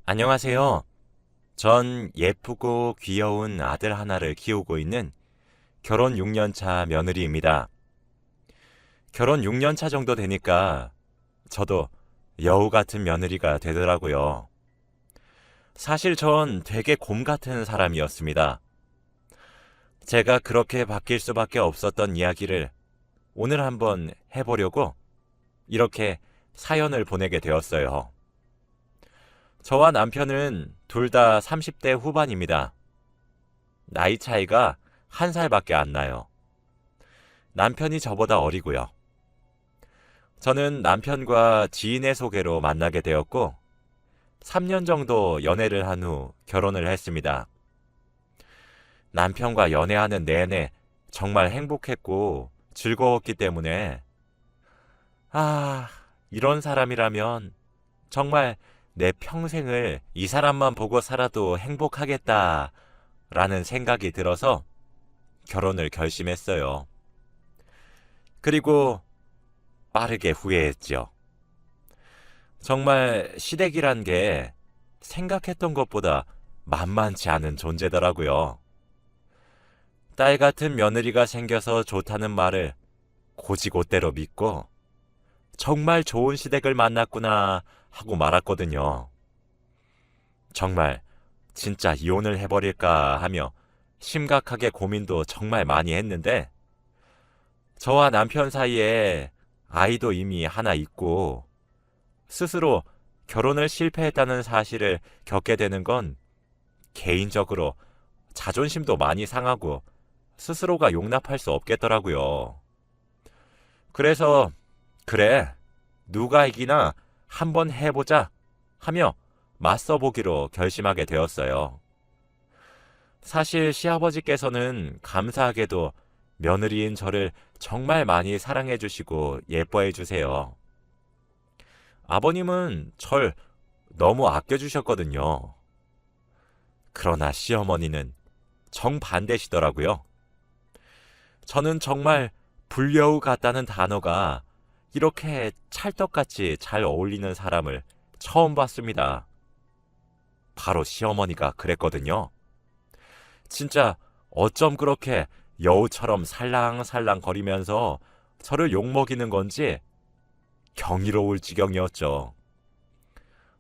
안녕하세요. 전 예쁘고 귀여운 아들 하나를 키우고 있는 결혼 6년 차 며느리입니다. 결혼 6년 차 정도 되니까 저도 여우 같은 며느리가 되더라고요. 사실 전 되게 곰 같은 사람이었습니다. 제가 그렇게 바뀔 수밖에 없었던 이야기를 오늘 한번 해보려고 이렇게 사연을 보내게 되었어요. 저와 남편은 둘 다 30대 후반입니다. 나이 차이가 1살밖에 안 나요. 남편이 저보다 어리고요. 저는 남편과 지인의 소개로 만나게 되었고, 3년 정도 연애를 한 후 결혼을 했습니다. 남편과 연애하는 내내 정말 행복했고 즐거웠기 때문에, 아, 이런 사람이라면 정말 내 평생을 이 사람만 보고 살아도 행복하겠다 라는 생각이 들어서 결혼을 결심했어요. 그리고 빠르게 후회했죠. 정말 시댁이란 게 생각했던 것보다 만만치 않은 존재더라고요. 딸 같은 며느리가 생겨서 좋다는 말을 곧이곧대로 믿고 정말 좋은 시댁을 만났구나 하고 말았거든요. 정말 진짜 이혼을 해버릴까 하며 심각하게 고민도 정말 많이 했는데 저와 남편 사이에 아이도 이미 하나 있고 스스로 결혼을 실패했다는 사실을 겪게 되는 건 개인적으로 자존심도 많이 상하고 스스로가 용납할 수 없겠더라고요. 그래서 그래, 누가 이기나 한번 해보자 하며 맞서보기로 결심하게 되었어요. 사실 시아버지께서는 감사하게도 며느리인 저를 정말 많이 사랑해 주시고 예뻐해 주세요. 아버님은 절 너무 아껴 주셨거든요. 그러나 시어머니는 정반대시더라고요. 저는 정말 불려우 같다는 단어가 이렇게 찰떡같이 잘 어울리는 사람을 처음 봤습니다. 바로 시어머니가 그랬거든요. 진짜 어쩜 그렇게 여우처럼 살랑살랑 거리면서 저를 욕먹이는 건지 경이로울 지경이었죠.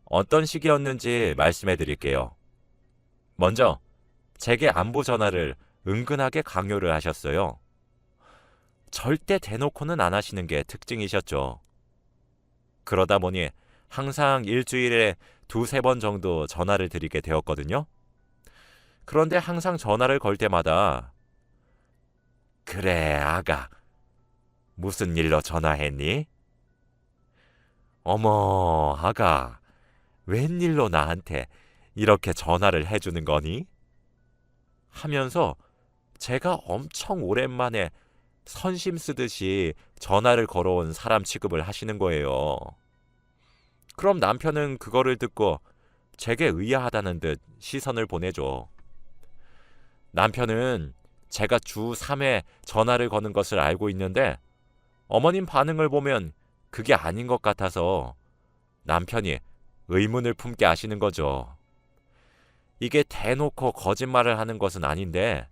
어떤 시기였는지 말씀해 드릴게요. 먼저 제게 안부 전화를 은근하게 강요를 하셨어요. 절대 대놓고는 안 하시는 게 특징이셨죠. 그러다 보니 항상 일주일에 두세 번 정도 전화를 드리게 되었거든요. 그런데 항상 전화를 걸 때마다 그래, 아가. 무슨 일로 전화했니? 어머, 아가. 웬일로 나한테 이렇게 전화를 해주는 거니? 하면서 제가 엄청 오랜만에 선심 쓰듯이 전화를 걸어온 사람 취급을 하시는 거예요. 그럼 남편은 그거를 듣고 제게 의아하다는 듯 시선을 보내죠. 남편은 제가 주 3회 전화를 거는 것을 알고 있는데 어머님 반응을 보면 그게 아닌 것 같아서 남편이 의문을 품게 하시는 거죠. 이게 대놓고 거짓말을 하는 것은 아닌데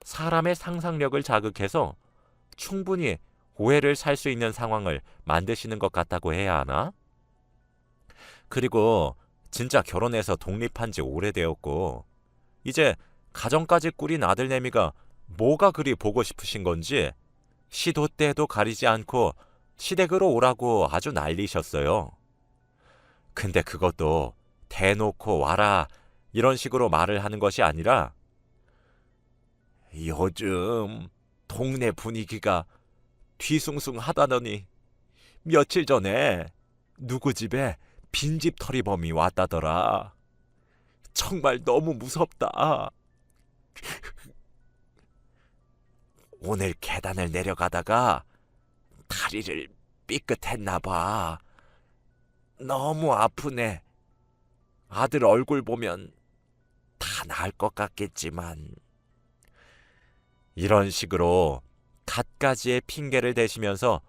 사람의 상상력을 자극해서 충분히 오해를 살 수 있는 상황을 만드시는 것 같다고 해야 하나? 그리고 진짜 결혼해서 독립한 지 오래되었고 이제 가정까지 꾸린 아들내미가 뭐가 그리 보고 싶으신 건지 시도 때도 가리지 않고 시댁으로 오라고 아주 난리셨어요. 근데 그것도 대놓고 와라 이런 식으로 말을 하는 것이 아니라 요즘 동네 분위기가 뒤숭숭하다더니 며칠 전에 누구 집에 빈집 털이범이 왔다더라. 정말 너무 무섭다. 오늘 계단을 내려가다가 다리를 삐끗했나 봐. 너무 아프네. 아들 얼굴 보면 다 나을 것 같겠지만. 이런 식으로 갖가지의 핑계를 대시면서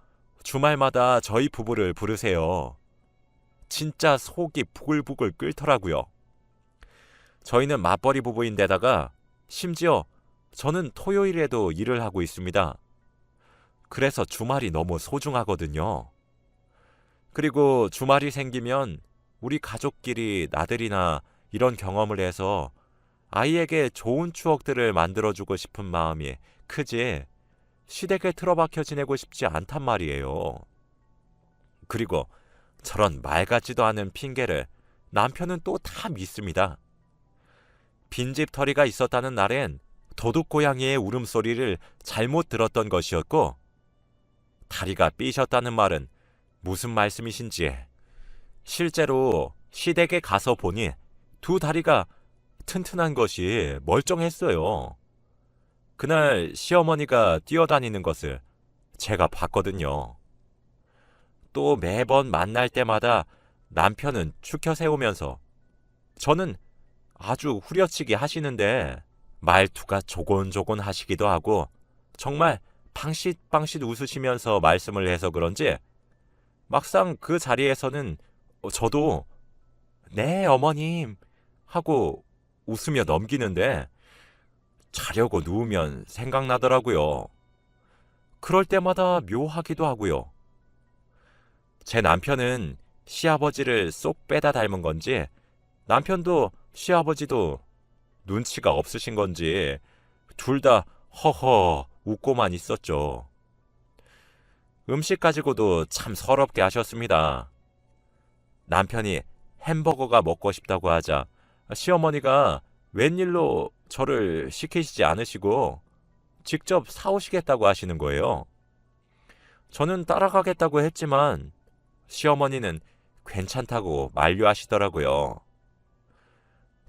주말마다 저희 부부를 부르세요. 진짜 속이 부글부글 끓더라고요. 저희는 맞벌이 부부인데다가 심지어 저는 토요일에도 일을 하고 있습니다. 그래서 주말이 너무 소중하거든요. 그리고 주말이 생기면 우리 가족끼리 나들이나 이런 경험을 해서 아이에게 좋은 추억들을 만들어주고 싶은 마음이 크지 시댁에 틀어박혀 지내고 싶지 않단 말이에요. 그리고 저런 말 같지도 않은 핑계를 남편은 또 다 믿습니다. 빈집털이가 있었다는 날엔 도둑고양이의 울음소리를 잘못 들었던 것이었고 다리가 삐셨다는 말은 무슨 말씀이신지 실제로 시댁에 가서 보니 두 다리가 튼튼한 것이 멀쩡했어요. 그날 시어머니가 뛰어다니는 것을 제가 봤거든요. 또 매번 만날 때마다 남편은 축혀 세우면서 저는 아주 후려치기 하시는데 말투가 조곤조곤 하시기도 하고 정말 방싯방싯 웃으시면서 말씀을 해서 그런지 막상 그 자리에서는 저도 네 어머님 하고 웃으며 넘기는데 자려고 누우면 생각나더라고요. 그럴 때마다 묘하기도 하고요. 제 남편은 시아버지를 쏙 빼다 닮은 건지 남편도 시아버지도 눈치가 없으신 건지 둘 다 허허 웃고만 있었죠. 음식 가지고도 참 서럽게 하셨습니다. 남편이 햄버거가 먹고 싶다고 하자 시어머니가 웬일로 저를 시키시지 않으시고 직접 사오시겠다고 하시는 거예요. 저는 따라가겠다고 했지만 시어머니는 괜찮다고 만류하시더라고요.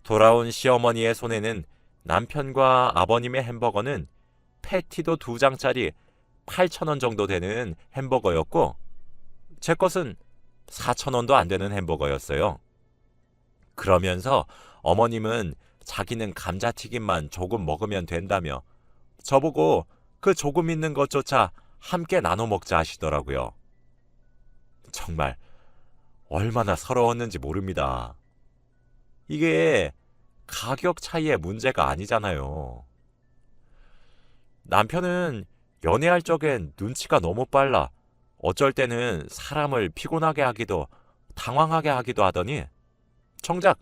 돌아온 시어머니의 손에는 남편과 아버님의 햄버거는 패티도 2장짜리 8,000원 정도 되는 햄버거였고 제 것은 4,000원도 안 되는 햄버거였어요. 그러면서 어머님은 자기는 감자튀김만 조금 먹으면 된다며 저보고 그 조금 있는 것조차 함께 나눠 먹자 하시더라고요. 정말 얼마나 서러웠는지 모릅니다. 이게 가격 차이의 문제가 아니잖아요. 남편은 연애할 적엔 눈치가 너무 빨라 어쩔 때는 사람을 피곤하게 하기도 당황하게 하기도 하더니 정작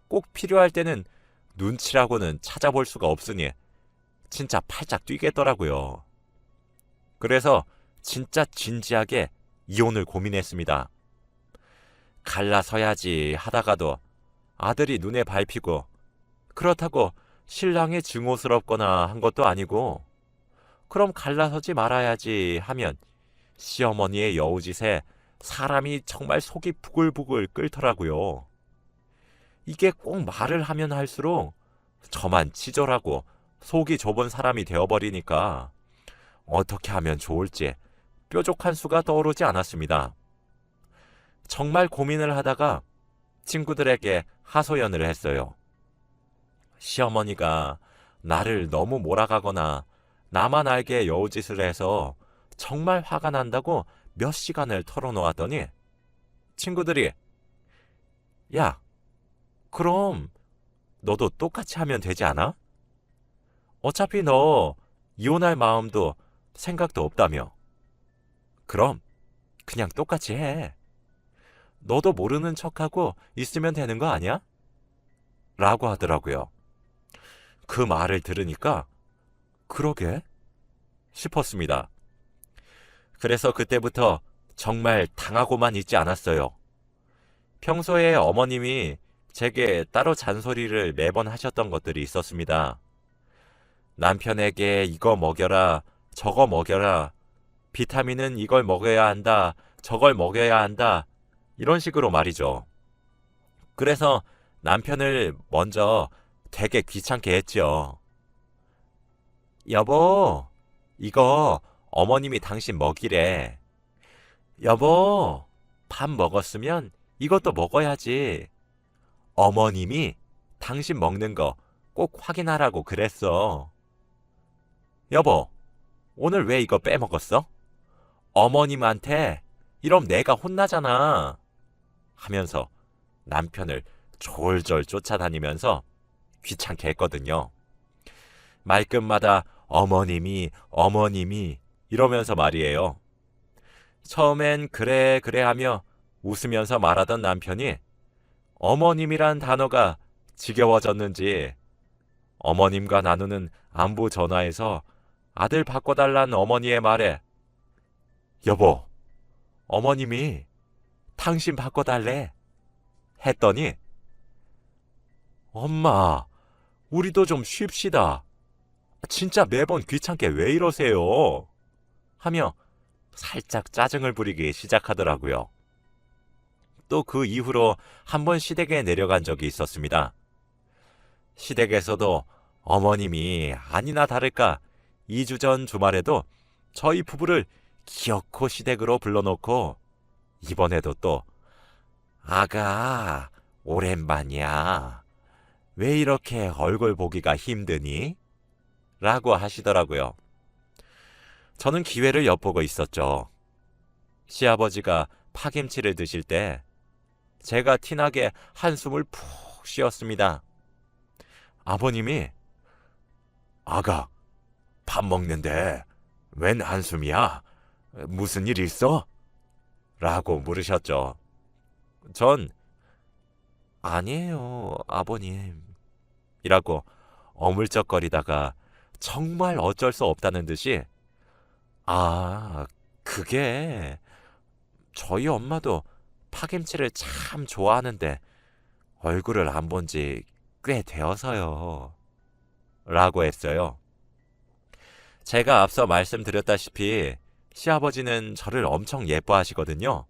꼭 필요할 때는 눈치라고는 찾아볼 수가 없으니 진짜 팔짝 뛰겠더라고요. 그래서 진짜 진지하게 이혼을 고민했습니다. 갈라서야지 하다가도 아들이 눈에 밟히고 그렇다고 신랑이 증오스럽거나 한 것도 아니고 그럼 갈라서지 말아야지 하면 시어머니의 여우짓에 사람이 정말 속이 부글부글 끓더라고요. 이게 꼭 말을 하면 할수록 저만 치졸하고 속이 좁은 사람이 되어버리니까 어떻게 하면 좋을지 뾰족한 수가 떠오르지 않았습니다. 정말 고민을 하다가 친구들에게 하소연을 했어요. 시어머니가 나를 너무 몰아가거나 나만 알게 여우짓을 해서 정말 화가 난다고 몇 시간을 털어놓았더니 친구들이 야, 그럼 너도 똑같이 하면 되지 않아? 어차피 너 이혼할 마음도 생각도 없다며. 그럼 그냥 똑같이 해. 너도 모르는 척하고 있으면 되는 거 아니야? 라고 하더라고요. 그 말을 들으니까 그러게 싶었습니다. 그래서 그때부터 정말 당하고만 있지 않았어요. 평소에 어머님이 제게 따로 잔소리를 매번 하셨던 것들이 있었습니다. 남편에게 이거 먹여라, 저거 먹여라, 비타민은 이걸 먹여야 한다, 저걸 먹여야 한다, 이런 식으로 말이죠. 그래서 남편을 먼저 되게 귀찮게 했지요. 여보, 이거 어머님이 당신 먹이래. 여보, 밥 먹었으면 이것도 먹어야지. 어머님이 당신 먹는 거 꼭 확인하라고 그랬어. 여보, 오늘 왜 이거 빼먹었어? 어머님한테 이러면 내가 혼나잖아. 하면서 남편을 졸졸 쫓아다니면서 귀찮게 했거든요. 말끝마다 어머님이 이러면서 말이에요. 처음엔 그래 하며 웃으면서 말하던 남편이 어머님이란 단어가 지겨워졌는지 어머님과 나누는 안부 전화에서 아들 바꿔달란 어머니의 말에 여보, 어머님이 당신 바꿔달래 했더니 엄마, 우리도 좀 쉽시다. 진짜 매번 귀찮게 왜 이러세요? 하며 살짝 짜증을 부리기 시작하더라고요. 또 그 이후로 한번 시댁에 내려간 적이 있었습니다. 시댁에서도 어머님이 아니나 다를까 2주 전 주말에도 저희 부부를 기어코 시댁으로 불러놓고 이번에도 또 아가 오랜만이야. 왜 이렇게 얼굴 보기가 힘드니? 라고 하시더라고요. 저는 기회를 엿보고 있었죠. 시아버지가 파김치를 드실 때 제가 티나게 한숨을 푹 쉬었습니다. 아버님이 아가, 밥 먹는데 웬 한숨이야? 무슨 일 있어? 라고 물으셨죠. 전 아니에요, 아버님. 이라고 어물쩍거리다가 정말 어쩔 수 없다는 듯이 그게 저희 엄마도 파김치를 참 좋아하는데 얼굴을 안 본 지 꽤 되어서요. 라고 했어요. 제가 앞서 말씀드렸다시피 시아버지는 저를 엄청 예뻐하시거든요.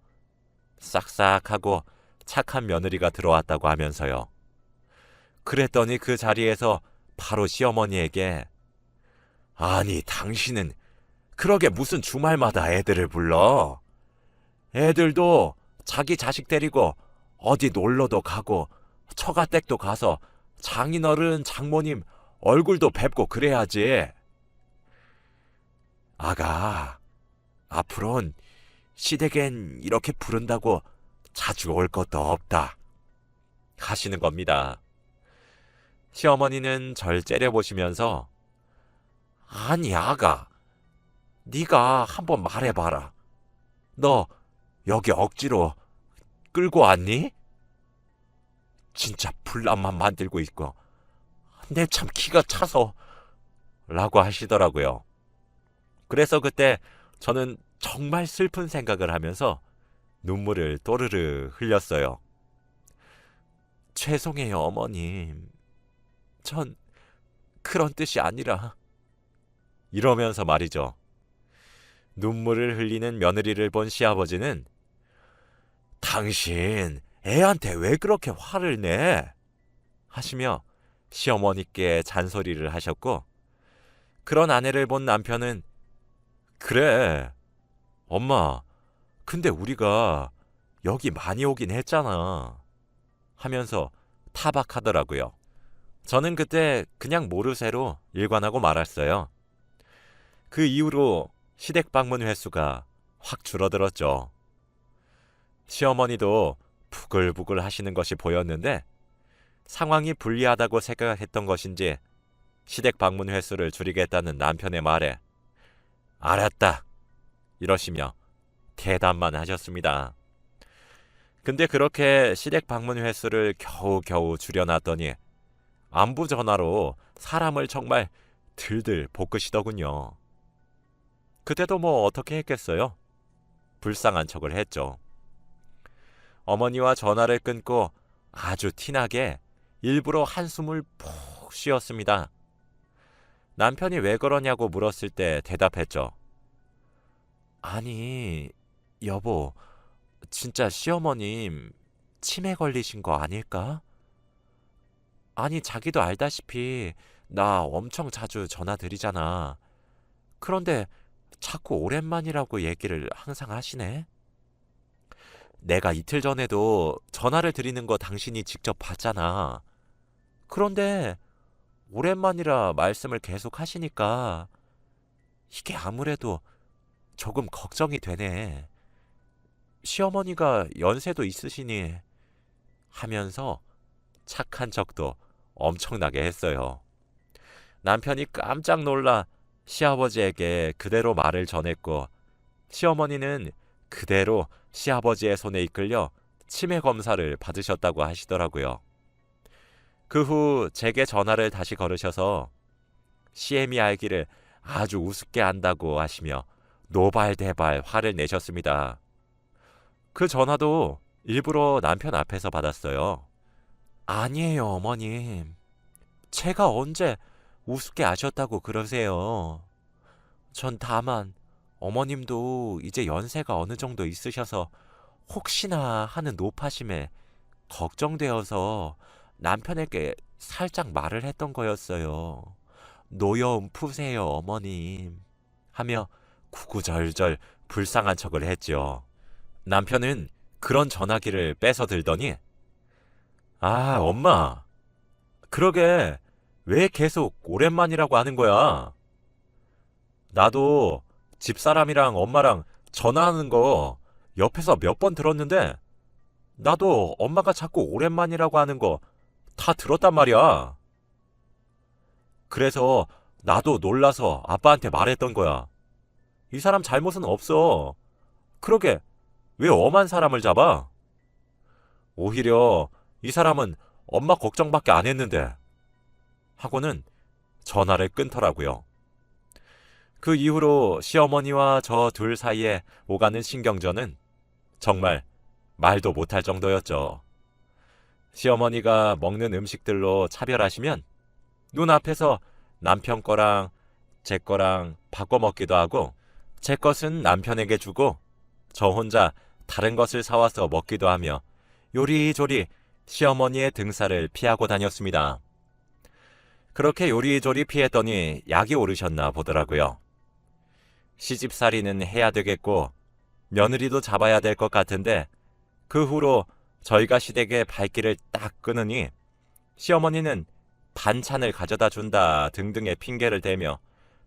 싹싹하고 착한 며느리가 들어왔다고 하면서요. 그랬더니 그 자리에서 바로 시어머니에게 아니 당신은 그러게 무슨 주말마다 애들을 불러? 애들도 자기 자식 데리고 어디 놀러도 가고 처가댁도 가서 장인어른 장모님 얼굴도 뵙고 그래야지. 아가, 앞으론 시댁엔 이렇게 부른다고 자주 올 것도 없다. 하시는 겁니다. 시어머니는 절 째려보시면서 아니 아가, 네가 한번 말해봐라. 너 여기 억지로 끌고 왔니? 진짜 분란만 만들고 있고 내 참 기가 차서 라고 하시더라고요. 그래서 그때 저는 정말 슬픈 생각을 하면서 눈물을 또르르 흘렸어요. 죄송해요, 어머님. 전 그런 뜻이 아니라 이러면서 말이죠. 눈물을 흘리는 며느리를 본 시아버지는 당신 애한테 왜 그렇게 화를 내? 하시며 시어머니께 잔소리를 하셨고 그런 아내를 본 남편은 그래, 엄마, 근데 우리가 여기 많이 오긴 했잖아 하면서 타박하더라고요. 저는 그때 그냥 모르쇠로 일관하고 말았어요. 그 이후로 시댁 방문 횟수가 확 줄어들었죠. 시어머니도 부글부글 하시는 것이 보였는데 상황이 불리하다고 생각했던 것인지 시댁 방문 횟수를 줄이겠다는 남편의 말에 알았다 이러시며 대답만 하셨습니다. 근데 그렇게 시댁 방문 횟수를 겨우겨우 줄여놨더니 안부 전화로 사람을 정말 들들 볶으시더군요. 그때도 뭐 어떻게 했겠어요? 불쌍한 척을 했죠. 어머니와 전화를 끊고 아주 티나게 일부러 한숨을 푹 쉬었습니다. 남편이 왜 그러냐고 물었을 때 대답했죠. 아니, 여보, 진짜 시어머님 치매 걸리신 거 아닐까? 아니, 자기도 알다시피 나 엄청 자주 전화 드리잖아. 그런데 자꾸 오랜만이라고 얘기를 항상 하시네. 내가 이틀 전에도 전화를 드리는 거 당신이 직접 봤잖아. 그런데 오랜만이라 말씀을 계속 하시니까 이게 아무래도 조금 걱정이 되네. 시어머니가 연세도 있으시니 하면서 착한 척도 엄청나게 했어요. 남편이 깜짝 놀라 시아버지에게 그대로 말을 전했고, 시어머니는 그대로 시아버지의 손에 이끌려 치매 검사를 받으셨다고 하시더라고요. 그 후 제게 전화를 다시 걸으셔서 시엠이 알기를 아주 우습게 안다고 하시며 노발대발 화를 내셨습니다. 그 전화도 일부러 남편 앞에서 받았어요. 아니에요, 어머님. 제가 언제 우습게 아셨다고 그러세요. 전 다만 어머님도 이제 연세가 어느 정도 있으셔서 혹시나 하는 노파심에 걱정되어서 남편에게 살짝 말을 했던 거였어요. 노여움 푸세요, 어머님. 하며 구구절절 불쌍한 척을 했죠. 남편은 그런 전화기를 뺏어 들더니, 아, 엄마. 그러게 왜 계속 오랜만이라고 하는 거야? 나도 집사람이랑 엄마랑 전화하는 거 옆에서 몇 번 들었는데 나도 엄마가 자꾸 오랜만이라고 하는 거 다 들었단 말이야. 그래서 나도 놀라서 아빠한테 말했던 거야. 이 사람 잘못은 없어. 그러게 왜 엄한 사람을 잡아? 오히려 이 사람은 엄마 걱정밖에 안 했는데 하고는 전화를 끊더라고요. 그 이후로 시어머니와 저 둘 사이에 오가는 신경전은 정말 말도 못할 정도였죠. 시어머니가 먹는 음식들로 차별하시면 눈앞에서 남편 거랑 제 거랑 바꿔 먹기도 하고, 제 것은 남편에게 주고 저 혼자 다른 것을 사와서 먹기도 하며 요리조리 시어머니의 등살을 피하고 다녔습니다. 그렇게 요리조리 피했더니 약이 오르셨나 보더라고요. 시집살이는 해야 되겠고 며느리도 잡아야 될 것 같은데, 그 후로 저희가 시댁에 발길을 딱 끊으니 시어머니는 반찬을 가져다 준다 등등의 핑계를 대며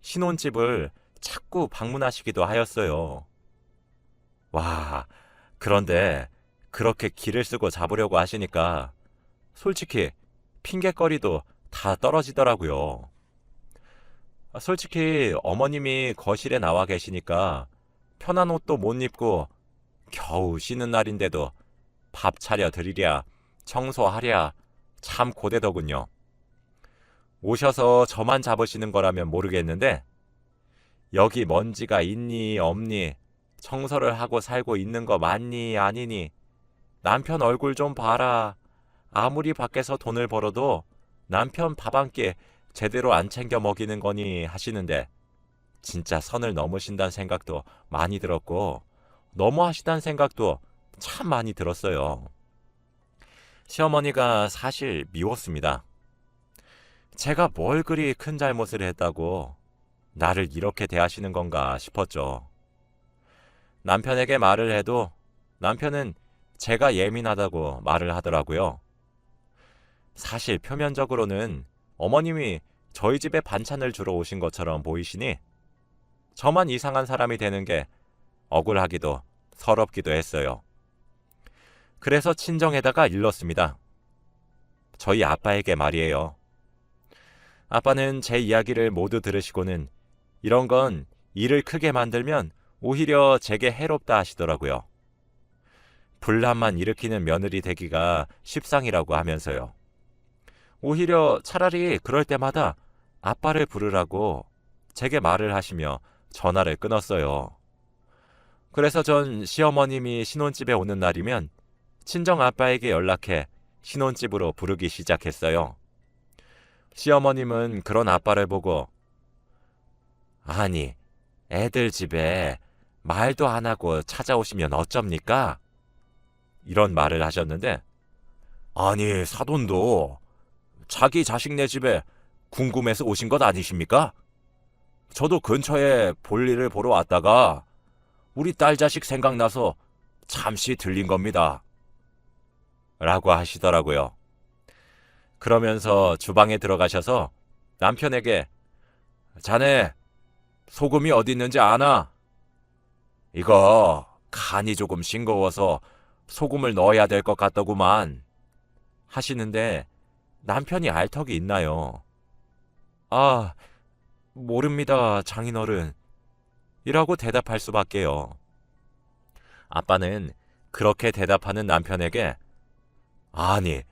신혼집을 자꾸 방문하시기도 하였어요. 와, 그런데 그렇게 기를 쓰고 잡으려고 하시니까 솔직히 핑계거리도 다 떨어지더라고요. 솔직히 어머님이 거실에 나와 계시니까 편한 옷도 못 입고 겨우 쉬는 날인데도 밥 차려 드리랴 청소하랴 참 고되더군요. 오셔서 저만 잡으시는 거라면 모르겠는데 여기 먼지가 있니 없니, 청소를 하고 살고 있는 거 맞니 아니니, 남편 얼굴 좀 봐라. 아무리 밖에서 돈을 벌어도 남편 밥 한 끼 제대로 안 챙겨 먹이는 거니 하시는데 진짜 선을 넘으신다는 생각도 많이 들었고 너무하시다는 생각도 참 많이 들었어요. 시어머니가 사실 미웠습니다. 제가 뭘 그리 큰 잘못을 했다고 나를 이렇게 대하시는 건가 싶었죠. 남편에게 말을 해도 남편은 제가 예민하다고 말을 하더라고요. 사실 표면적으로는 어머님이 저희 집에 반찬을 주러 오신 것처럼 보이시니 저만 이상한 사람이 되는 게 억울하기도 서럽기도 했어요. 그래서 친정에다가 일렀습니다. 저희 아빠에게 말이에요. 아빠는 제 이야기를 모두 들으시고는 이런 건 일을 크게 만들면 오히려 제게 해롭다 하시더라고요. 분란만 일으키는 며느리 되기가 십상이라고 하면서요. 오히려 차라리 그럴 때마다 아빠를 부르라고 제게 말을 하시며 전화를 끊었어요. 그래서 전 시어머님이 신혼집에 오는 날이면 친정 아빠에게 연락해 신혼집으로 부르기 시작했어요. 시어머님은 그런 아빠를 보고 아니, 애들 집에 말도 안 하고 찾아오시면 어쩝니까? 이런 말을 하셨는데, 아니, 사돈도 자기 자식네 집에 궁금해서 오신 것 아니십니까? 저도 근처에 볼일을 보러 왔다가 우리 딸 자식 생각나서 잠시 들린 겁니다. 라고 하시더라고요. 그러면서 주방에 들어가셔서 남편에게 자네 소금이 어디 있는지 아나? 이거 간이 조금 싱거워서 소금을 넣어야 될 것 같더구만 하시는데 남편이 알 턱이 있나요? 아, 모릅니다, 장인어른. 이라고 대답할 수밖에요. 아빠는 그렇게 대답하는 남편에게 아니,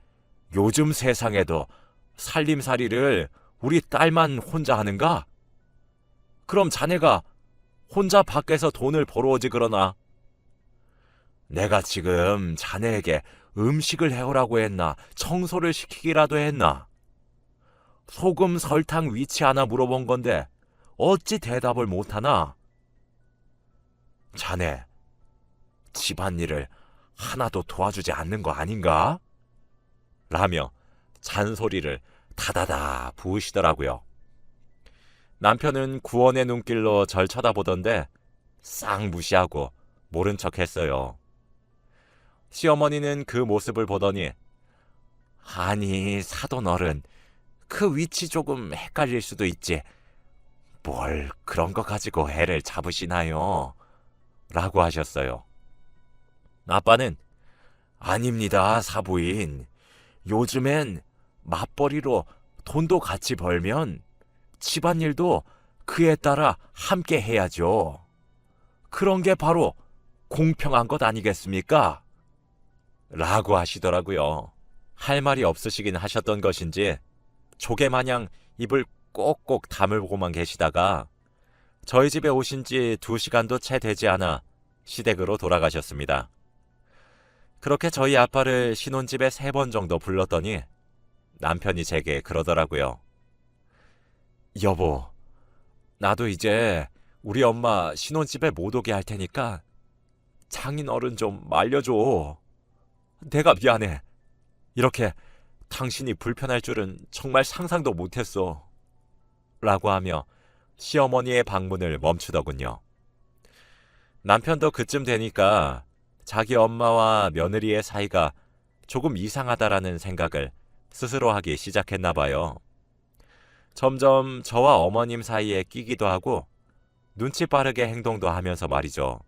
요즘 세상에도 살림살이를 우리 딸만 혼자 하는가? 그럼 자네가 혼자 밖에서 돈을 벌어오지 그러나? 내가 지금 자네에게 음식을 해오라고 했나? 청소를 시키기라도 했나? 소금, 설탕 위치 하나 물어본 건데 어찌 대답을 못하나? 자네, 집안일을 하나도 도와주지 않는 거 아닌가? 라며 잔소리를 다다다 부으시더라고요. 남편은 구원의 눈길로 절 쳐다보던데 싹 무시하고 모른 척 했어요. 시어머니는 그 모습을 보더니 아니, 사돈 어른, 그 위치 조금 헷갈릴 수도 있지. 뭘 그런 거 가지고 애를 잡으시나요? 라고 하셨어요. 아빠는 아닙니다, 사부인. 요즘엔 맞벌이로 돈도 같이 벌면 집안일도 그에 따라 함께 해야죠. 그런 게 바로 공평한 것 아니겠습니까? 라고 하시더라고요. 할 말이 없으시긴 하셨던 것인지 조개마냥 입을 꼭꼭 다물고만 계시다가 저희 집에 오신 지 2시간도 채 되지 않아 시댁으로 돌아가셨습니다. 그렇게 저희 아빠를 신혼집에 3번 정도 불렀더니 남편이 제게 그러더라고요. 여보, 나도 이제 우리 엄마 신혼집에 못 오게 할 테니까 장인어른 좀 말려줘. 내가 미안해. 이렇게 당신이 불편할 줄은 정말 상상도 못했어. 라고 하며 시어머니의 방문을 멈추더군요. 남편도 그쯤 되니까 자기 엄마와 며느리의 사이가 조금 이상하다라는 생각을 스스로 하기 시작했나 봐요. 점점 저와 어머님 사이에 끼기도 하고 눈치 빠르게 행동도 하면서 말이죠.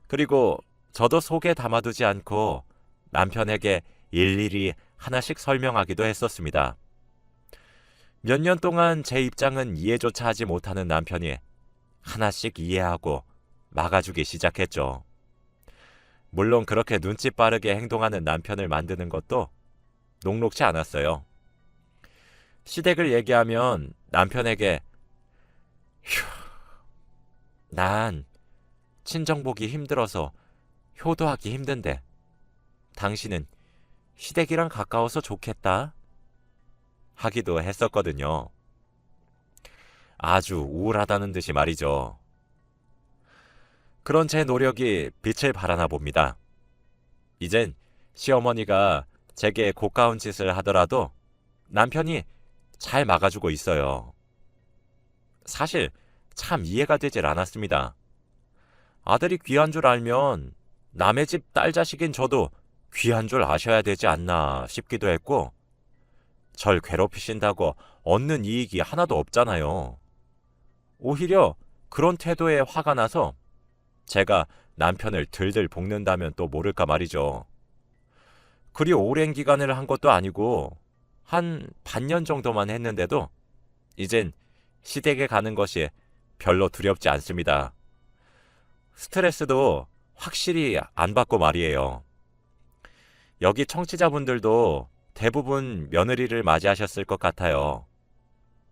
그리고 저도 속에 담아두지 않고 남편에게 일일이 하나씩 설명하기도 했었습니다. 몇 년 동안 제 입장은 이해조차 하지 못하는 남편이 하나씩 이해하고 막아주기 시작했죠. 물론 그렇게 눈치 빠르게 행동하는 남편을 만드는 것도 녹록지 않았어요. 시댁을 얘기하면 남편에게 휴, 난 친정 보기 힘들어서 효도하기 힘든데 당신은 시댁이랑 가까워서 좋겠다 하기도 했었거든요. 아주 우울하다는 듯이 말이죠. 그런 제 노력이 빛을 발하나 봅니다. 이젠 시어머니가 제게 고가운 짓을 하더라도 남편이 잘 막아주고 있어요. 사실 참 이해가 되질 않았습니다. 아들이 귀한 줄 알면 남의 집 딸 자식인 저도 귀한 줄 아셔야 되지 않나 싶기도 했고, 절 괴롭히신다고 얻는 이익이 하나도 없잖아요. 오히려 그런 태도에 화가 나서 제가 남편을 들들 볶는다면 또 모를까 말이죠. 그리 오랜 기간을 한 것도 아니고 한 반년 정도만 했는데도 이젠 시댁에 가는 것이 별로 두렵지 않습니다. 스트레스도 확실히 안 받고 말이에요. 여기 청취자분들도 대부분 며느리를 맞이하셨을 것 같아요.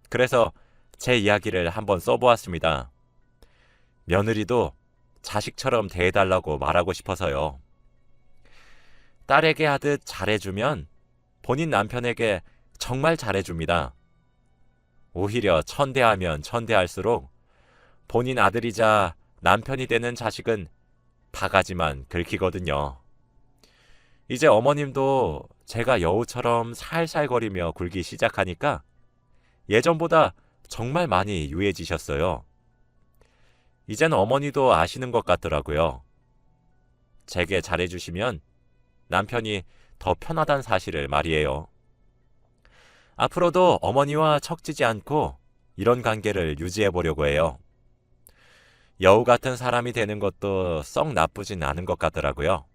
그래서 제 이야기를 한번 써보았습니다. 며느리도 자식처럼 대해달라고 말하고 싶어서요. 딸에게 하듯 잘해주면 본인 남편에게 정말 잘해줍니다. 오히려 천대하면 천대할수록 본인 아들이자 남편이 되는 자식은 바가지만 긁히거든요. 이제 어머님도 제가 여우처럼 살살거리며 굴기 시작하니까 예전보다 정말 많이 유해지셨어요. 이젠 어머니도 아시는 것 같더라고요. 제게 잘해주시면 남편이 더 편하단 사실을 말이에요. 앞으로도 어머니와 척지지 않고 이런 관계를 유지해보려고 해요. 여우 같은 사람이 되는 것도 썩 나쁘진 않은 것 같더라고요.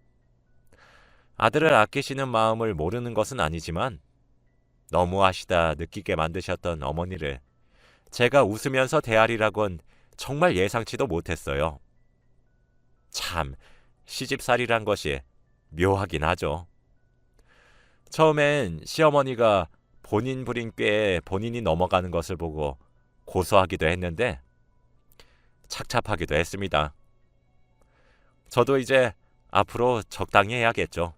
아들을 아끼시는 마음을 모르는 것은 아니지만 너무하시다 느끼게 만드셨던 어머니를 제가 웃으면서 대하리라곤 정말 예상치도 못했어요. 참, 시집살이란 것이 묘하긴 하죠. 처음엔 시어머니가 본인 부린 꾀에 본인이 넘어가는 것을 보고 고소하기도 했는데 착잡하기도 했습니다. 저도 이제 앞으로 적당히 해야겠죠.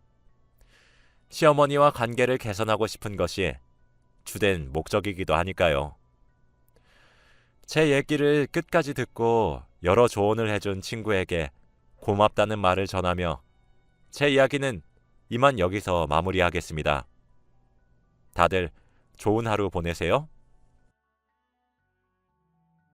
시어머니와 관계를 개선하고 싶은 것이 주된 목적이기도 하니까요. 제 얘기를 끝까지 듣고 여러 조언을 해준 친구에게 고맙다는 말을 전하며 제 이야기는 이만 여기서 마무리하겠습니다. 다들 좋은 하루 보내세요.